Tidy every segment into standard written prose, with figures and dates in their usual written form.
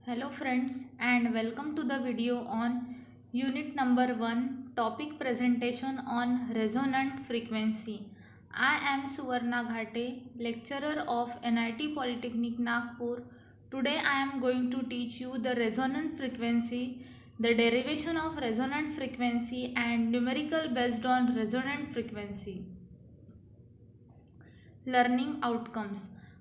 Hello friends and welcome to the video on unit number 1 topic presentation on resonant frequency. I am Suvarna Ghate, lecturer of NIT Polytechnic Nagpur. Today I am going to teach you the resonant frequency, the derivation of resonant frequency and numerical based on resonant frequency. Learning outcomes.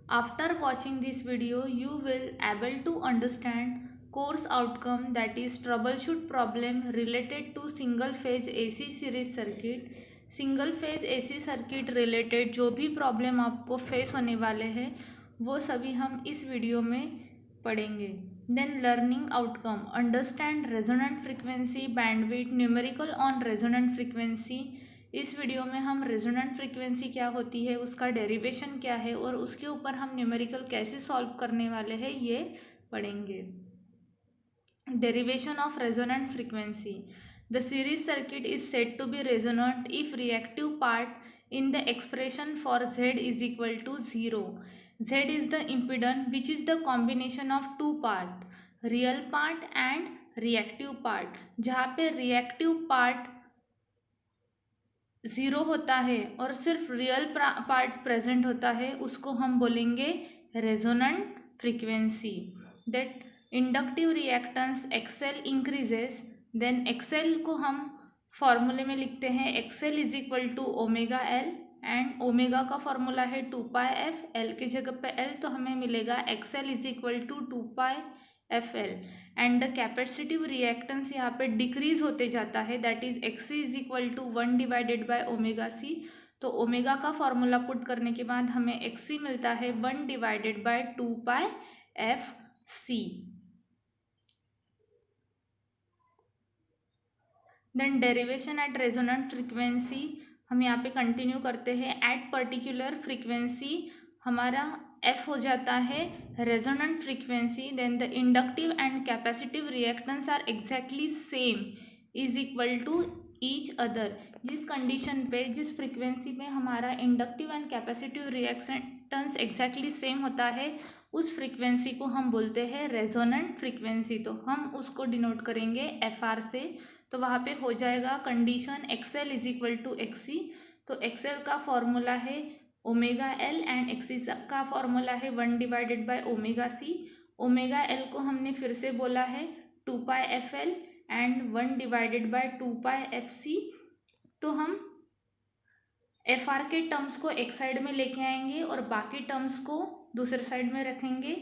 After watching this video, you will able to understand course outcome, that is troubleshoot problem related to single phase AC series circuit. Single phase AC circuit related जो भी problem आपको face होने वाले हैं वो सभी हम इस वीडियो में पढ़ेंगे. Then learning outcome, understand resonant frequency, bandwidth, numerical on resonant frequency. इस वीडियो में हम रेजोनेंट फ्रीक्वेंसी क्या होती है, उसका डेरिवेशन क्या है और उसके ऊपर हम न्यूमेरिकल कैसे सॉल्व करने वाले हैं ये पढ़ेंगे. Derivation of resonant frequency. The series circuit is said to be resonant if reactive part in the expression for Z is equal to 0. Z is the impedance which is the combination of two part, real part and reactive part. जहाँ पे reactive part 0 होता है और सिर्फ real part present होता है उसको हम बोलेंगे resonant frequency. That inductive reactance XL increases, then XL को हम फॉर्मूले में लिखते हैं XL is equal to omega L and omega का फॉर्मूला है 2πf. L की जगह पे L तो हमें मिलेगा XL is equal to 2πfL. And the capacitive reactance यहाँ पे डिक्रीज होते जाता है, that is XC is equal to 1 divided by omega C. तो ओमेगा का फॉर्मूला पुट करने के बाद हमें XC मिलता है 1 divided by 2πfC. Then derivation at resonant frequency हम यहाँ पे कंटिन्यू करते हैं. एट पर्टिकुलर फ्रीक्वेंसी हमारा F हो जाता है resonant frequency. Then the inductive and capacitive reactance are exactly same is equal to each other. जिस कंडीशन पे, जिस फ्रीक्वेंसी में हमारा inductive and capacitive reactance exactly same होता है उस फ्रीक्वेंसी को हम बोलते हैं रेजोनेंट फ्रीक्वेंसी. तो हम उसको डिनोट करेंगे FR से. तो वहाँ पे हो जाएगा condition XL is equal to XC. तो XL का फॉर्मूला है ओमेगा L एंड XC का फॉर्मूला है 1 divided by omega C. Omega L को हमने फिर से बोला है 2πfL and 1 divided by 2πfC. तो हम FR के टर्म्स को एक साइड में लेके आएंगे और बाकी टर्म्स को दूसरे साइड में रखेंगे.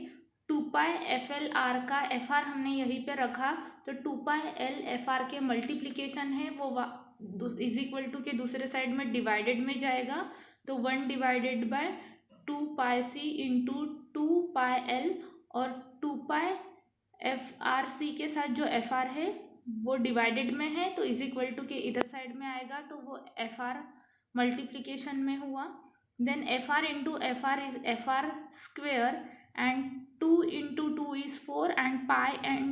2πfLR का FR हमने यहीं पे रखा तो 2πL FR के मल्टीप्लिकेशन है वो इज इक्वल टू के दूसरे साइड में डिवाइडेड में जाएगा. तो 1 divided bye 2πC into 2πL और 2πFRC के साथ जो FR है वो डिवाइडेड में है तो इज इक्वल टू के इधर साइड में आएगा तो वो FR मल्टीप्लिकेशन में हुआ. Then FR into FR is FR square and 2 into 2 is 4 and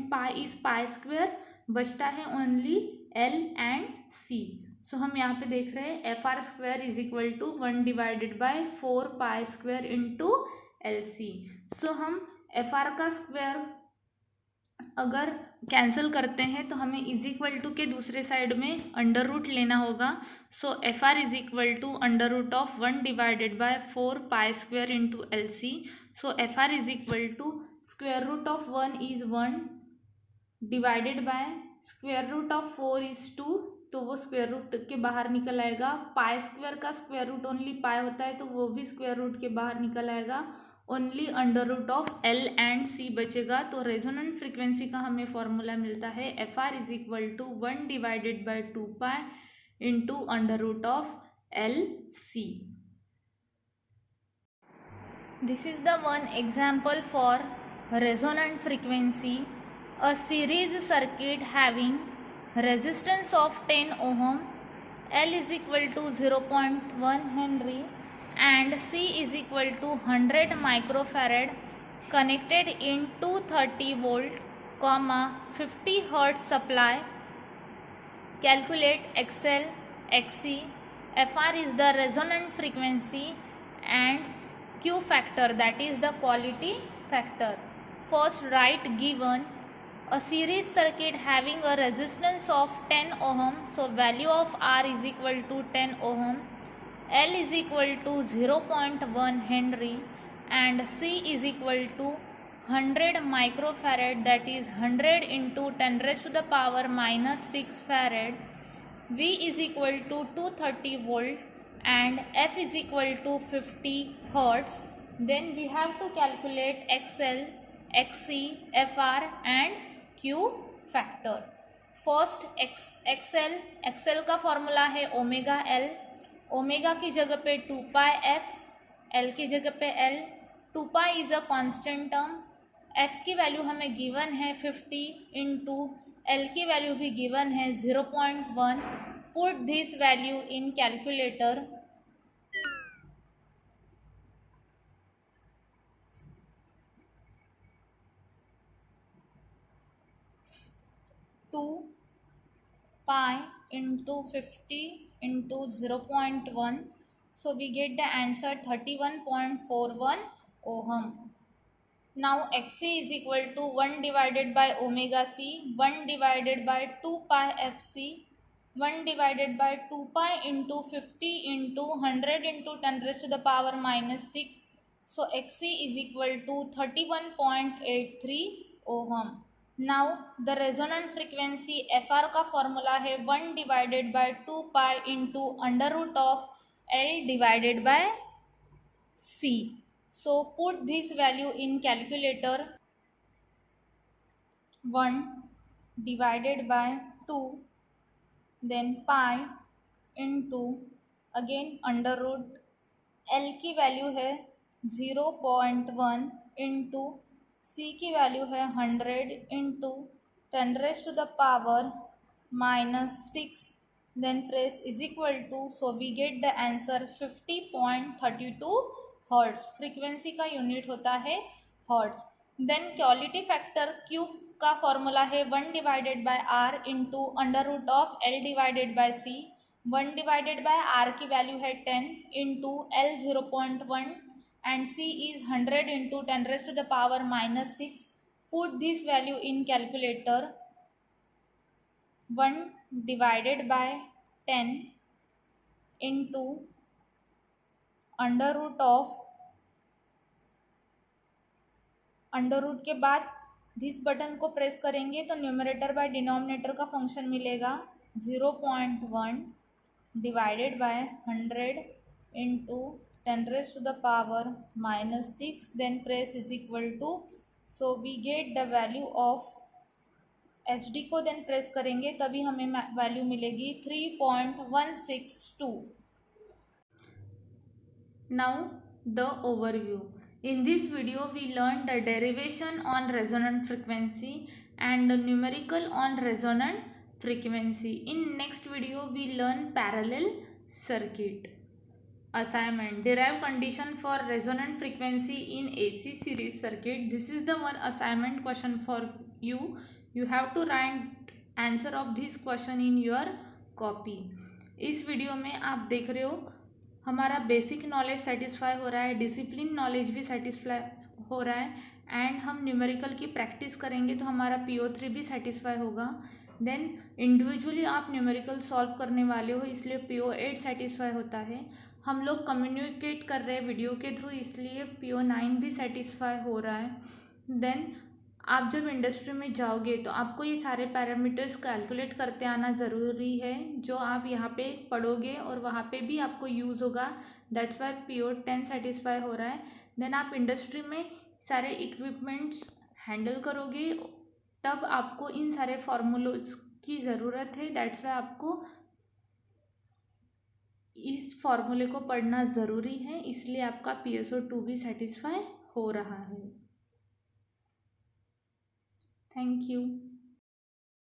pi is pi square. बचता है only L and C. So हम यहाँ पे देख रहे हैं FR square is equal to 1 divided by 4 pi square into LC. So हम FR का स्क्वेयर अगर कैंसिल करते हैं तो हमें इज इक्वल टू के दूसरे साइड में अंडर रूट लेना होगा. So FR is equal to under root of 1 divided by 4 pi square into LC. So FR is equal to square root of 1 is 1 divided by square root of 4 is 2. तो वो square root के बाहर निकल आएगा. Pi square का square root only pi होता है तो वो भी स्क्वेयर रूट के बाहर निकल आएगा. Only under root of L and C बचेगा. तो रेजोनेंट फ्रीक्वेंसी का हमें फॉर्मूला मिलता है FR is equal to 1 divided by 2π into under root of LC. This is the one example for resonant frequency. A series circuit having resistance of 10 ohm, L is equal to 0.1 Henry and C is equal to 100 microfarad connected in 230 volt, 50 hertz supply. Calculate XL, XC. FR is the resonant frequency and Q factor, that is the quality factor. First, write given a series circuit having a resistance of 10 ohm. So value of R is equal to 10 ohm, L is equal to 0.1 Henry, and C is equal to 100 microfarad, that is 100 into 10 raised to the power minus 6 farad. V is equal to 230 volt and F is equal to 50 hertz. Then we have to calculate XL, XC, FR and Q factor. First XL का formula है omega L, omega की जगह पे 2 पाई F, L की जगह पे L. 2 pi is a constant term. F की value हमें गिवन है 50 इंटू L की वैल्यू भी गिवन है 0.1. Put this value in calculator. Pi into 50 into 0.1, so we get the answer 31.41 ohm. Now Xc is equal to 1 divided by omega c, 1 divided by 2 pi Fc, 1 divided by 2 pi into 50 into 100 into 10 raised to the power minus 6. So Xc is equal to 31.83 ohm. Now the resonant frequency FR का formula है 1 divided by 2 pi into under root of L divided by C. So put this value in calculator. 1 divided by 2, then pi into again under root. L की value है 0.1 into C की value है 100 into 10 raised to the power minus 6, then press is equal to, so we get the answer 50.32 hertz. Frequency का unit होता है hertz. Then quality factor Q का formula है 1 divided by R into under root of L divided by C. 1 divided by R की value है 10 into L 0.1 and C is 100 into 10 raised to the power minus 6. Put this value in calculator. 1 divided by 10 into under root के बाद this button को press करेंगे तो numerator by denominator का function मिलेगा. 0.1 divided by 100 into 10 raised to the power minus 6, then press is equal to, so we get the value of SD को then press करेंगे तभी हमें वैल्यू मिलेगी 3.162. Now the overview. In this video we learned the derivation on resonant frequency and the numerical on resonant frequency. In next video we learn parallel circuit. Assignment: derive condition for resonant frequency in AC series circuit. This is the one assignment question for you. You have to write answer of this question in your copy. इस video में आप देख रहे हो हमारा basic knowledge satisfy हो रहा है, डिसिप्लिन नॉलेज भी सेटिस्फाई हो रहा है, एंड हम न्यूमेरिकल की प्रैक्टिस करेंगे तो हमारा PO3 भी सेटिस्फाई होगा. देन इंडिविजुअली आप न्यूमेरिकल सॉल्व करने वाले हो, इसलिए PO8 सेटिस्फाई होता है. हम लोग कम्युनिकेट कर रहे हैं वीडियो के थ्रू, इसलिए PO9 भी सेटिस्फाई हो रहा है. देन आप जब इंडस्ट्री में जाओगे तो आपको ये सारे पैरामीटर्स कैलकुलेट करते आना ज़रूरी है, जो आप यहाँ पे पढ़ोगे और वहाँ पे भी आपको यूज़ होगा. दैट्स वाई PO10 सेटिस्फाई हो रहा है. देन आप इंडस्ट्री में सारे इक्विपमेंट्स हैंडल करोगे तब आपको इन सारे फार्मूलोज की ज़रूरत है. दैट्स वाई आपको इस फॉर्मूले को पढ़ना ज़रूरी है, इसलिए आपका PSO2 भी सेटिस्फाई हो रहा है. Thank you.